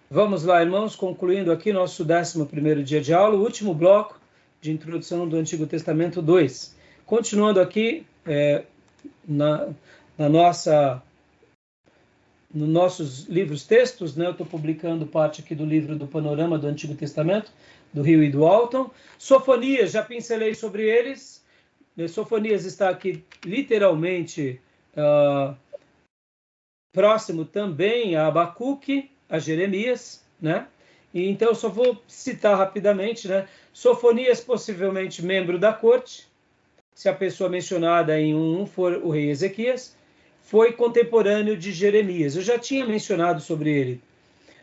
Vamos lá, irmãos, concluindo aqui nosso 11º dia de aula, o último bloco de introdução do Antigo Testamento 2. Continuando aqui nos nossos livros textos, né? Eu estou publicando parte aqui do livro do Panorama do Antigo Testamento, do Rio e do Alton. Sofonias, já pincelei sobre eles. Sofonias está aqui literalmente próximo também a Abacuque, a Jeremias, né? E então eu só vou citar rapidamente, né? Sofonias, possivelmente membro da corte, se a pessoa mencionada em 1 for o rei Ezequias, foi contemporâneo de Jeremias. Eu já tinha mencionado sobre ele.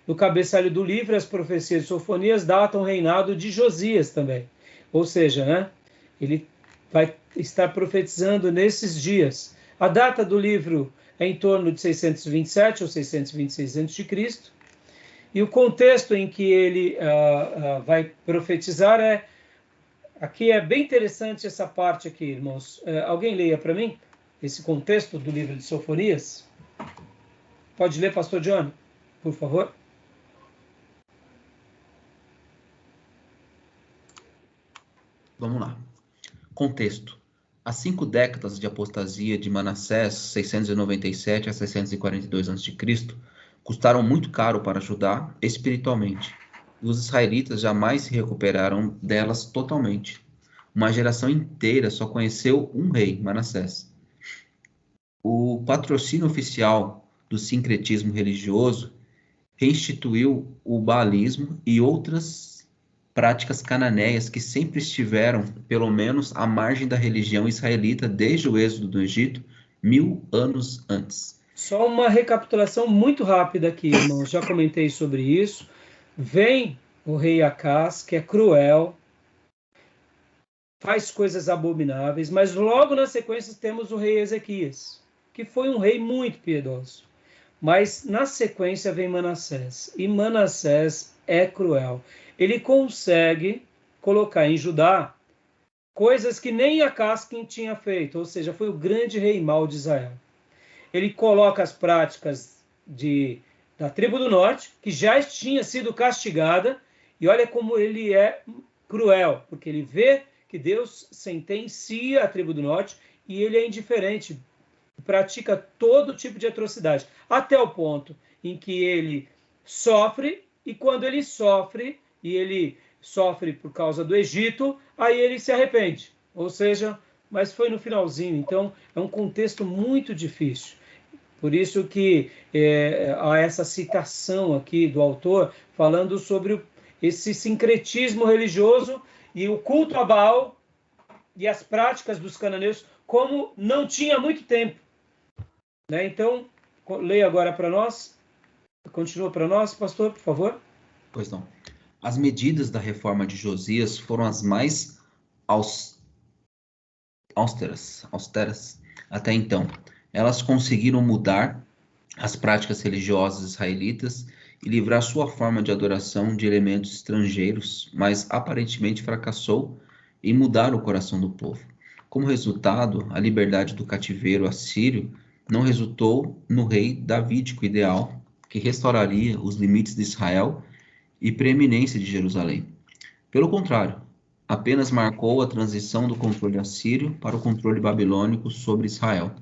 No cabeçalho do livro, as profecias de Sofonias datam o reinado de Josias também. Ou seja, né? Ele vai estar profetizando nesses dias. A data do livro é em torno de 627 ou 626 a.C. E o contexto em que ele vai profetizar aqui é bem interessante essa parte aqui, irmãos. Alguém leia para mim esse contexto do livro de Sofonias? Pode ler, pastor John, por favor? Vamos lá. Contexto. As 5 décadas de apostasia de Manassés, 697 a 642 a.C., custaram muito caro para Judá espiritualmente, e os israelitas jamais se recuperaram delas totalmente. Uma geração inteira só conheceu um rei, Manassés. O patrocínio oficial do sincretismo religioso reinstituiu o baalismo e outras práticas cananeias que sempre estiveram, pelo menos, à margem da religião israelita desde o êxodo do Egito, 1000 anos antes. Só uma recapitulação muito rápida aqui, irmãos. Já comentei sobre isso. Vem o rei Acás, que é cruel, faz coisas abomináveis, mas logo na sequência temos o rei Ezequias, que foi um rei muito piedoso. Mas na sequência vem Manassés, e Manassés é cruel. Ele consegue colocar em Judá coisas que nem Acás tinha feito, ou seja, foi o grande rei mau de Israel. Ele coloca as práticas da tribo do norte, que já tinha sido castigada, e olha como ele é cruel, porque ele vê que Deus sentencia a tribo do norte e ele é indiferente, pratica todo tipo de atrocidade, até o ponto em que ele sofre, e quando ele sofre por causa do Egito, aí ele se arrepende, ou seja, mas foi no finalzinho, então é um contexto muito difícil. Por isso que há essa citação aqui do autor falando sobre esse sincretismo religioso e o culto a Baal e as práticas dos cananeus, como não tinha muito tempo. Né? Então, leia agora para nós. Continua para nós, pastor, por favor. Pois não. As medidas da reforma de Josias foram as mais austeras até então. Elas conseguiram mudar as práticas religiosas israelitas e livrar sua forma de adoração de elementos estrangeiros, mas aparentemente fracassou em mudar o coração do povo. Como resultado, a liberdade do cativeiro assírio não resultou no rei davídico ideal, que restauraria os limites de Israel e preeminência de Jerusalém. Pelo contrário, apenas marcou a transição do controle assírio para o controle babilônico sobre Israel.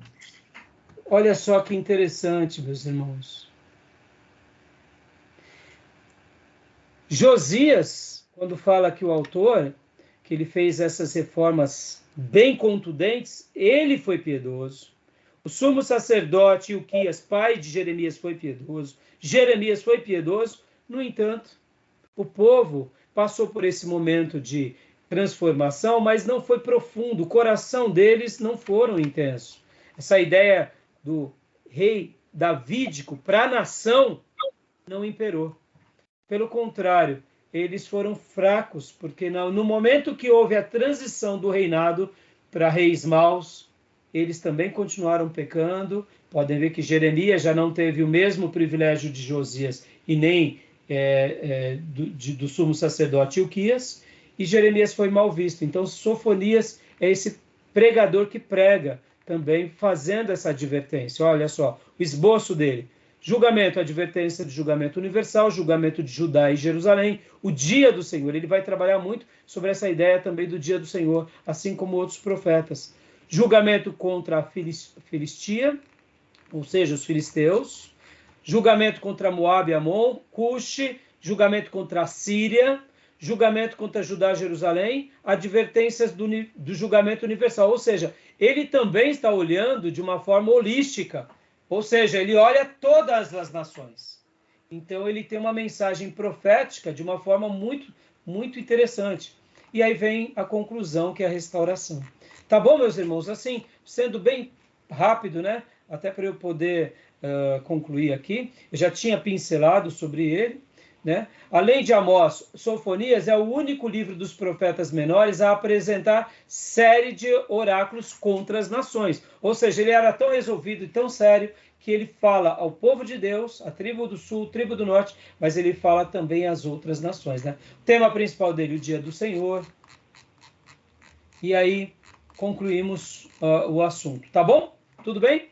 Olha só que interessante, meus irmãos. Josias, quando fala aqui o autor, que ele fez essas reformas bem contundentes, ele foi piedoso. O sumo sacerdote Ilquias, pai de Jeremias, foi piedoso. Jeremias foi piedoso. No entanto, o povo passou por esse momento de transformação, mas não foi profundo. O coração deles não foram intensos. Essa ideia do rei davídico para a nação não imperou. Pelo contrário, eles foram fracos, porque no momento que houve a transição do reinado para reis maus, eles também continuaram pecando. Podem ver que Jeremias já não teve o mesmo privilégio de Josias e nem do sumo sacerdote Ilquias, e Jeremias foi mal visto. Então, Sofonias é esse pregador que prega, também fazendo essa advertência. Olha só, o esboço dele. Julgamento, advertência de julgamento universal, julgamento de Judá e Jerusalém, o dia do Senhor. Ele vai trabalhar muito sobre essa ideia também do dia do Senhor, assim como outros profetas. Julgamento contra a Filistia, ou seja, os filisteus. Julgamento contra Moabe e Amon, Cuxi, julgamento contra a Síria, julgamento contra Judá e Jerusalém, advertências do julgamento universal. Ou seja, ele também está olhando de uma forma holística. Ou seja, ele olha todas as nações. Então, ele tem uma mensagem profética de uma forma muito, muito interessante. E aí vem a conclusão, que é a restauração. Tá bom, meus irmãos? Assim, sendo bem rápido, né? Até para eu poder concluir aqui. Eu já tinha pincelado sobre ele, né? Além de Amós, Sofonias é o único livro dos profetas menores a apresentar série de oráculos contra as nações. Ou seja, ele era tão resolvido e tão sério que ele fala ao povo de Deus, a tribo do sul, tribo do norte, mas ele fala também às outras nações, né? O tema principal dele, o dia do Senhor. E aí concluímos o assunto. Tá bom? Tudo bem?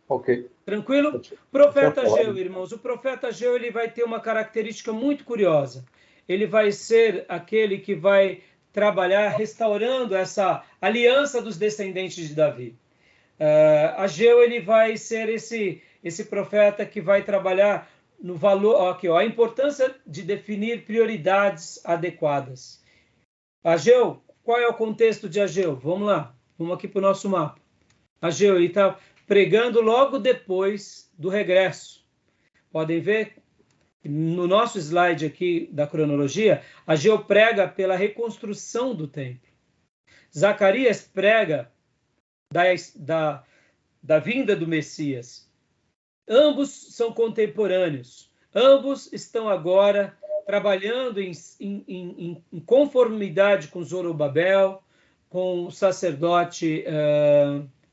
Ok. Tranquilo? Profeta Ageu, irmãos. O profeta Ageu, ele vai ter uma característica muito curiosa. Ele vai ser aquele que vai trabalhar restaurando essa aliança dos descendentes de Davi. Ageu, ele vai ser esse profeta que vai trabalhar no valor, aqui, ó, a importância de definir prioridades adequadas. Ageu, qual é o contexto de Ageu? Vamos lá, vamos aqui para o nosso mapa. Ageu, ele está pregando logo depois do regresso. Podem ver no nosso slide aqui da cronologia, Ageu prega pela reconstrução do templo. Zacarias prega da vinda do Messias. Ambos são contemporâneos. Ambos estão agora trabalhando em conformidade com Zorobabel, com o sacerdote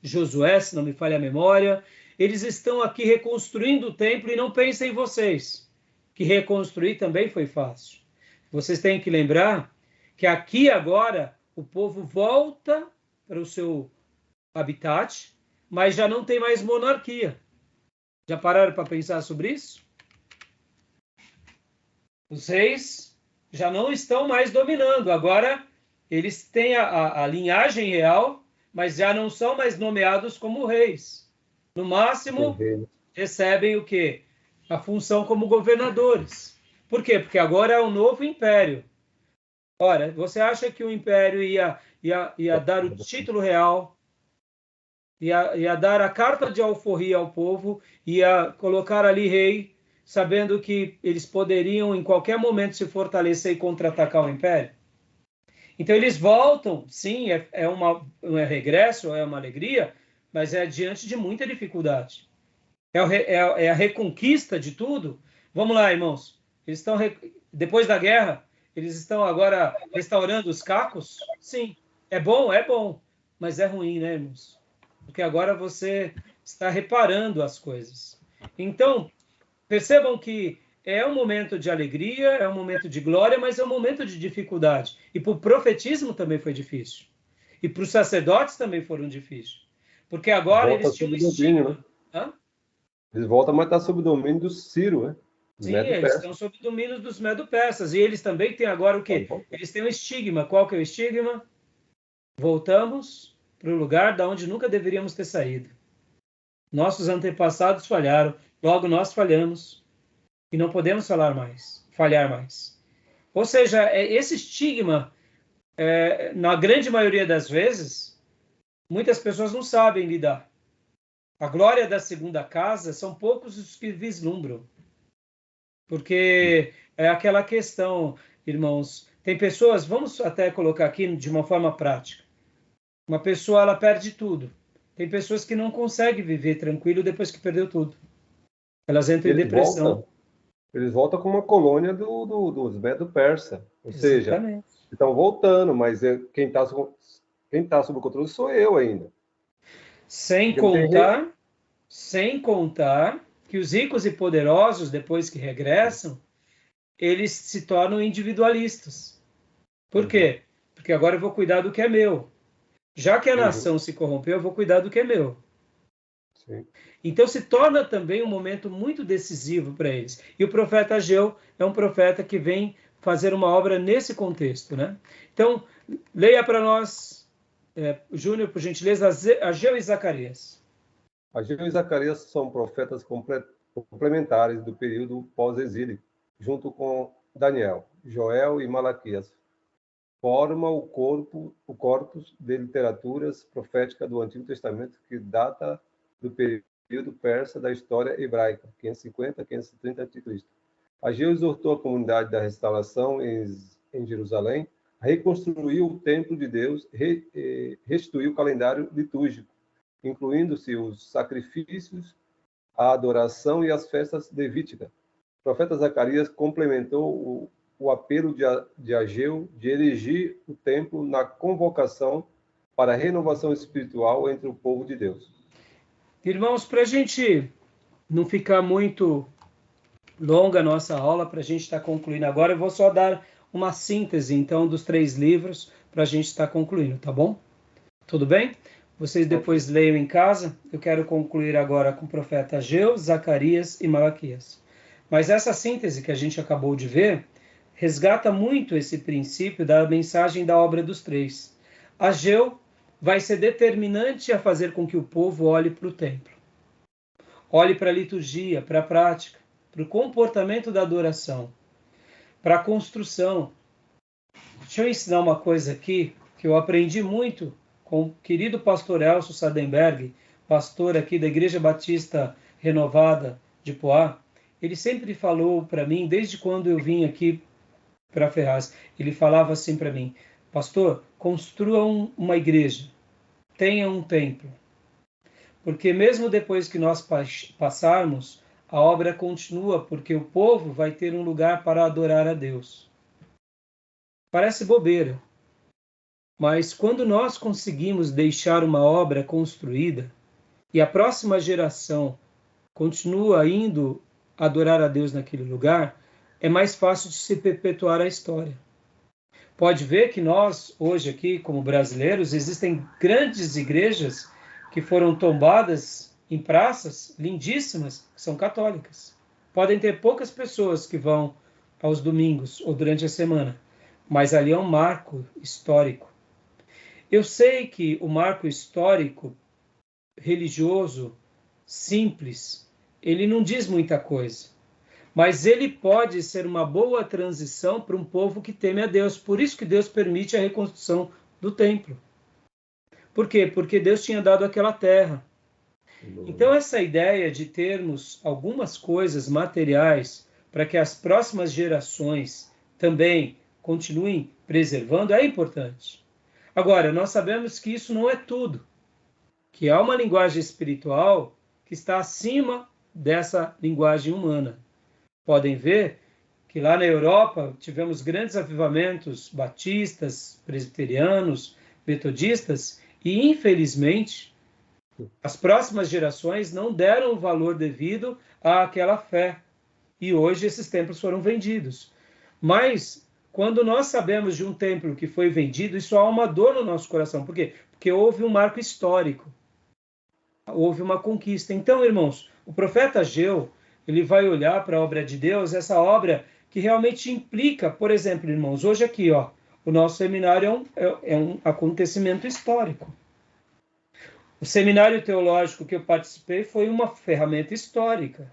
Josué, se não me falha a memória. Eles estão aqui reconstruindo o templo e não pensem em vocês, que reconstruir também foi fácil. Vocês têm que lembrar que aqui agora o povo volta para o seu habitat, mas já não tem mais monarquia. Já pararam para pensar sobre isso? Os reis já não estão mais dominando. Agora eles têm a linhagem real, mas já não são mais nomeados como reis. No máximo, recebem o quê? A função como governadores. Por quê? Porque agora é um novo império. Ora, você acha que o império ia dar o título real, ia dar a carta de alforria ao povo, ia colocar ali rei, sabendo que eles poderiam em qualquer momento se fortalecer e contra-atacar o império? Então eles voltam, sim, é um regresso, é uma alegria, mas é diante de muita dificuldade. É a reconquista de tudo. Vamos lá, irmãos. Eles estão, depois da guerra, eles estão agora restaurando os cacos? Sim. É bom, mas é ruim, né, irmãos? Porque agora você está reparando as coisas. Então, percebam que é um momento de alegria, é um momento de glória, mas é um momento de dificuldade. E para o profetismo também foi difícil. E para os sacerdotes também foram difíceis. Porque agora eles tinham um estigma. Né? Eles voltam, mas está sob o domínio do Ciro, né? Sim, eles estão sob o domínio dos Medo-Persas. E eles também têm agora o quê? Eles têm um estigma. Qual que é o estigma? Voltamos para o lugar da onde nunca deveríamos ter saído. Nossos antepassados falharam, logo nós falhamos. E não podemos falhar mais. Ou seja, esse estigma, na grande maioria das vezes, muitas pessoas não sabem lidar. A glória da segunda casa são poucos os que vislumbram. Porque é aquela questão, irmãos, tem pessoas, vamos até colocar aqui de uma forma prática. Uma pessoa, ela perde tudo. Tem pessoas que não conseguem viver tranquilo depois que perdeu tudo. Elas entram em depressão. Eles voltam com uma colônia dos Medo-Persa. Ou seja, estão voltando, mas quem está sob o controle sou eu ainda. Sem contar que os ricos e poderosos, depois que regressam, eles se tornam individualistas. Por quê? Porque agora eu vou cuidar do que é meu. Já que a nação se corrompeu, eu vou cuidar do que é meu. Sim. Então se torna também um momento muito decisivo para eles. E o profeta Ageu é um profeta que vem fazer uma obra nesse contexto, né? Então, leia para nós, Júnior, por gentileza, Ageu e Zacarias. Ageu e Zacarias são profetas complementares do período pós-exílico, junto com Daniel, Joel e Malaquias. Forma o corpus de literaturas proféticas do Antigo Testamento que data do período persa da história hebraica, 550 a 530 a.C. Ageu exortou a comunidade da restauração em Jerusalém a reconstruir o templo de Deus, restituir o calendário litúrgico, incluindo-se os sacrifícios, a adoração e as festas levíticas. O profeta Zacarias complementou o apelo de Ageu de erigir o templo na convocação para a renovação espiritual entre o povo de Deus. Irmãos, para a gente não ficar muito longa a nossa aula, para a gente estar concluindo agora, eu vou só dar uma síntese, então, dos 3 livros para a gente estar concluindo, tá bom? Tudo bem? Vocês depois leiam em casa. Eu quero concluir agora com o profeta Ageu, Zacarias e Malaquias. Mas essa síntese que a gente acabou de ver resgata muito esse princípio da mensagem da obra dos 3. Ageu vai ser determinante a fazer com que o povo olhe para o templo. Olhe para a liturgia, para a prática, para o comportamento da adoração, para a construção. Deixa eu ensinar uma coisa aqui que eu aprendi muito com o querido pastor Elcio Sadenberg, pastor aqui da Igreja Batista Renovada de Poá. Ele sempre falou para mim, desde quando eu vim aqui para Ferraz, ele falava assim para mim: pastor, construa uma igreja, tenha um templo, porque mesmo depois que nós passarmos, a obra continua, porque o povo vai ter um lugar para adorar a Deus. Parece bobeira, mas quando nós conseguimos deixar uma obra construída e a próxima geração continua indo adorar a Deus naquele lugar, é mais fácil de se perpetuar a história. Pode ver que nós, hoje aqui, como brasileiros, existem grandes igrejas que foram tombadas em praças lindíssimas, que são católicas. Podem ter poucas pessoas que vão aos domingos ou durante a semana, mas ali é um marco histórico. Eu sei que o marco histórico, religioso, simples, ele não diz muita coisa, mas ele pode ser uma boa transição para um povo que teme a Deus. Por isso que Deus permite a reconstrução do templo. Por quê? Porque Deus tinha dado aquela terra. Então essa ideia de termos algumas coisas materiais para que as próximas gerações também continuem preservando é importante. Agora, nós sabemos que isso não é tudo, que há uma linguagem espiritual que está acima dessa linguagem humana. Podem ver que lá na Europa tivemos grandes avivamentos batistas, presbiterianos, metodistas, e infelizmente as próximas gerações não deram o valor devido àquela fé. E hoje esses templos foram vendidos. Mas quando nós sabemos de um templo que foi vendido, isso há uma dor no nosso coração. Por quê? Porque houve um marco histórico. Houve uma conquista. Então, irmãos, o profeta Ageu, ele vai olhar para a obra de Deus, essa obra que realmente implica, por exemplo, irmãos, hoje aqui, o nosso seminário é um acontecimento histórico. O seminário teológico que eu participei foi uma ferramenta histórica.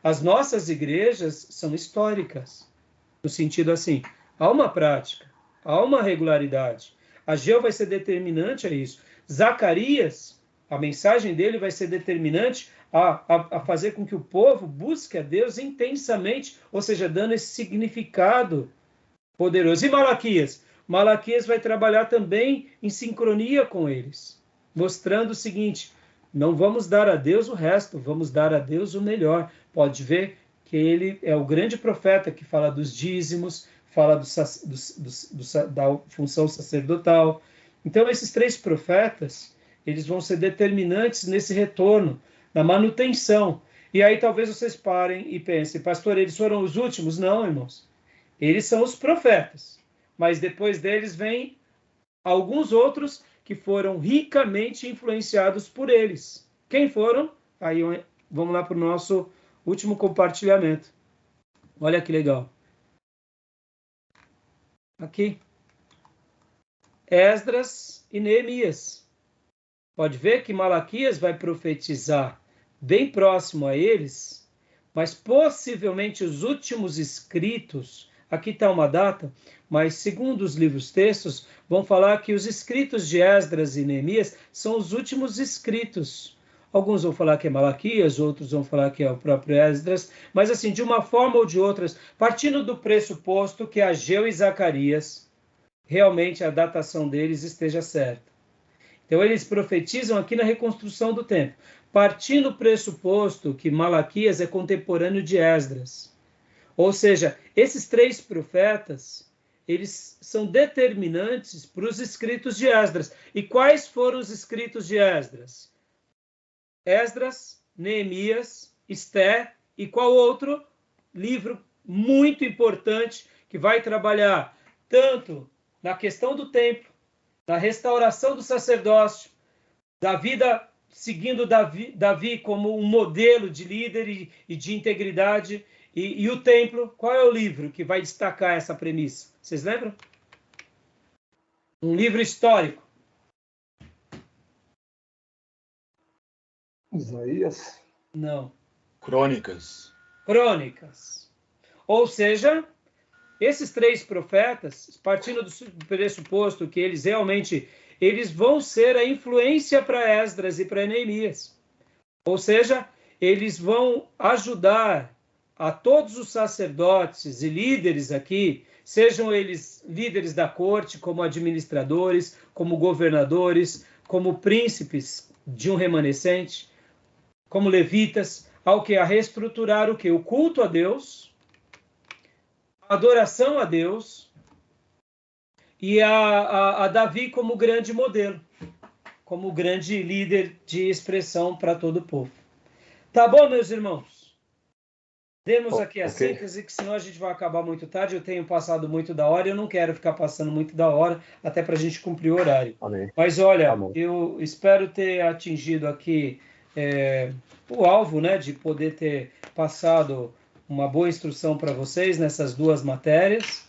As nossas igrejas são históricas, no sentido assim, há uma prática, há uma regularidade. Ageu vai ser determinante a isso. Zacarias, a mensagem dele vai ser determinante a fazer com que o povo busque a Deus intensamente, ou seja, dando esse significado poderoso. E Malaquias? Malaquias vai trabalhar também em sincronia com eles, mostrando o seguinte: não vamos dar a Deus o resto, vamos dar a Deus o melhor. Pode ver que ele é o grande profeta que fala dos dízimos, fala da função sacerdotal. Então, esses 3 profetas, eles vão ser determinantes nesse retorno, na manutenção. E aí talvez vocês parem e pensem: pastor, eles foram os últimos? Não, irmãos. Eles são os profetas. Mas depois deles vem alguns outros que foram ricamente influenciados por eles. Quem foram? Aí vamos lá para o nosso último compartilhamento. Olha que legal. Aqui. Esdras e Neemias. Pode ver que Malaquias vai profetizar bem próximo a eles, mas possivelmente os últimos escritos, aqui está uma data, mas segundo os livros textos, vão falar que os escritos de Esdras e Neemias são os últimos escritos. Alguns vão falar que é Malaquias, outros vão falar que é o próprio Esdras, mas assim, de uma forma ou de outra, partindo do pressuposto que Ageu e Zacarias, realmente a datação deles esteja certa. Então, eles profetizam aqui na reconstrução do templo, partindo do pressuposto que Malaquias é contemporâneo de Esdras. Ou seja, esses 3 profetas, eles são determinantes para os escritos de Esdras. E quais foram os escritos de Esdras? Esdras, Neemias, Esté e qual outro livro muito importante que vai trabalhar tanto na questão do templo, da restauração do sacerdócio, da vida seguindo Davi como um modelo de líder e de integridade, e o templo. Qual é o livro que vai destacar essa premissa? Vocês lembram? Um livro histórico. Isaías? Não. Crônicas. Crônicas. Ou seja, esses 3 profetas, partindo do pressuposto que eles realmente vão ser a influência para Esdras e para Neemias. Ou seja, eles vão ajudar a todos os sacerdotes e líderes aqui, sejam eles líderes da corte, como administradores, como governadores, como príncipes de um remanescente, como levitas, ao que? A reestruturar o que? O culto a Deus, a adoração a Deus e a Davi como grande modelo, como grande líder de expressão para todo o povo. Tá bom, meus irmãos? Demos aqui a síntese, que senão a gente vai acabar muito tarde. Eu tenho passado muito da hora, eu não quero ficar passando muito da hora, até para a gente cumprir o horário. Amém. Mas olha, Amém. eu espero ter atingido aqui o alvo, né, de poder ter passado uma boa instrução para vocês nessas 2 matérias.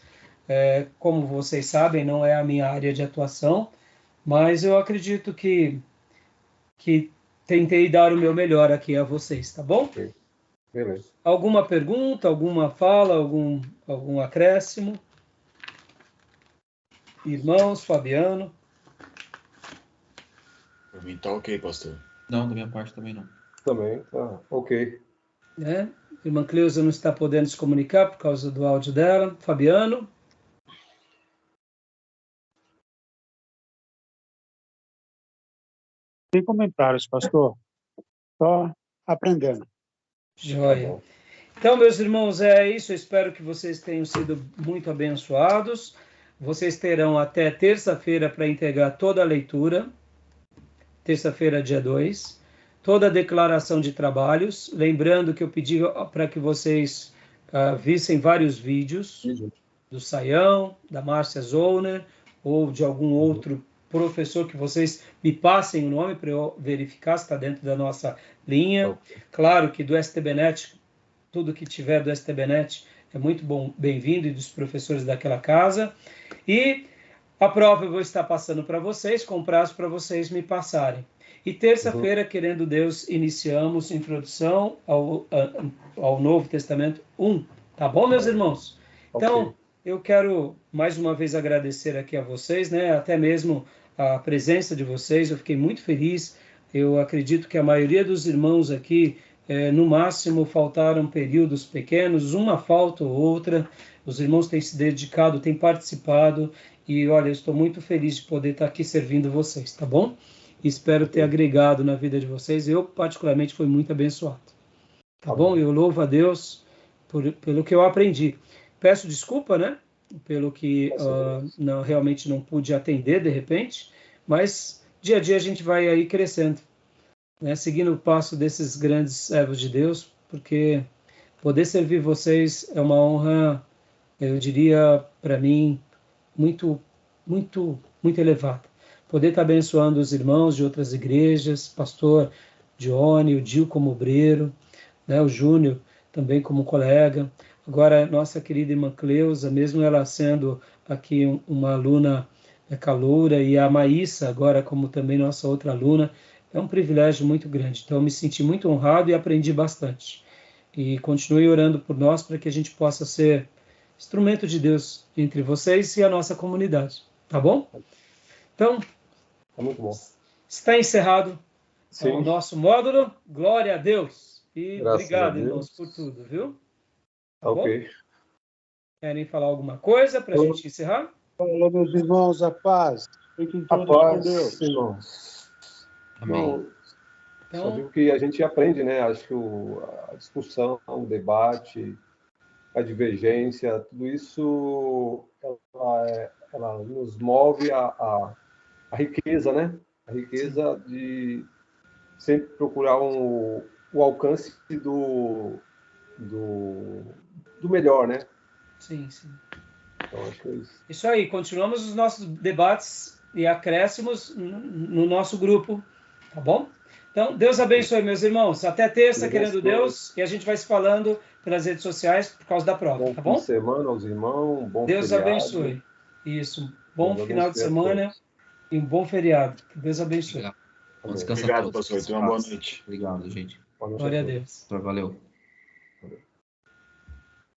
Como vocês sabem, não é a minha área de atuação, mas eu acredito que tentei dar o meu melhor aqui a vocês, tá bom? Okay. Beleza. Alguma pergunta, alguma fala, algum acréscimo? Irmãos, Fabiano? Para mim tá ok, pastor. Não, da minha parte também não. Também, tá ok. Irmã Cleusa não está podendo se comunicar por causa do áudio dela. Fabiano? Sem comentários, pastor. Só aprendendo. Joia. Então, meus irmãos, é isso. Eu espero que vocês tenham sido muito abençoados. Vocês terão até terça-feira para entregar toda a leitura. Terça-feira, dia 2. Toda a declaração de trabalhos. Lembrando que eu pedi para que vocês vissem vários vídeos do Saião, da Márcia Zollner, ou de algum outro professor que vocês me passem o nome para eu verificar se está dentro da nossa linha. Claro que do STBnet, tudo que tiver do STBnet é muito bem-vindo, e dos professores daquela casa. E a prova eu vou estar passando para vocês, com prazo para vocês me passarem. E terça-feira, querendo Deus, iniciamos introdução ao Novo Testamento 1. Tá bom, meus irmãos? Então, eu quero mais uma vez agradecer aqui a vocês, né? Até mesmo a presença de vocês. Eu fiquei muito feliz. Eu acredito que a maioria dos irmãos aqui, no máximo, faltaram períodos pequenos, uma falta ou outra. Os irmãos têm se dedicado, têm participado. E, olha, eu estou muito feliz de poder estar aqui servindo vocês, tá bom? Espero ter agregado na vida de vocês. Eu, particularmente, fui muito abençoado. Tá bom? Eu louvo a Deus pelo que eu aprendi. Peço desculpa, né? Pelo que realmente não pude atender, de repente. Mas, dia a dia, a gente vai aí crescendo, né? Seguindo o passo desses grandes servos de Deus, porque poder servir vocês é uma honra, eu diria, para mim, muito, muito, muito elevada. Poder estar abençoando os irmãos de outras igrejas, pastor Dione, o Dil como obreiro, né, o Júnior também como colega. Agora, nossa querida irmã Cleusa, mesmo ela sendo aqui uma aluna caloura, e a Maísa, agora como também nossa outra aluna, é um privilégio muito grande. Então, eu me senti muito honrado e aprendi bastante. E continue orando por nós para que a gente possa ser instrumento de Deus entre vocês e a nossa comunidade. Tá bom? Então, Tá muito bom. está encerrado Sim. o nosso módulo. Glória a Deus. E Graças obrigado, a Deus. irmãos, por tudo, viu? Tá bom? Ok. Querem falar alguma coisa para a gente encerrar? Fala, meus irmãos, a paz. Fiquem A todos com paz, Deus. irmãos. Amém. Não, só Então, digo que a gente aprende, né? Acho que a discussão, o debate, a divergência, tudo isso ela nos move a riqueza, né? A riqueza de sempre procurar o alcance do melhor, né? sim, sim. Então, acho que é isso. Isso aí, continuamos os nossos debates e acréscimos no nosso grupo, tá bom? Então, Deus abençoe, meus irmãos. Até terça, Deus querendo abençoe. Deus, e a gente vai se falando pelas redes sociais por causa da prova, Bom tá fim bom? de semana aos irmãos, bom Deus feriado. abençoe. Isso. Bom Deus final de abençoe a semana todos. e um bom feriado. Que Deus abençoe. Obrigado. Amém. Descansa Obrigado, todos. pastor. Tenha uma boa noite. Obrigado, gente. Boa noite Glória a todos. Deus. Valeu. Valeu.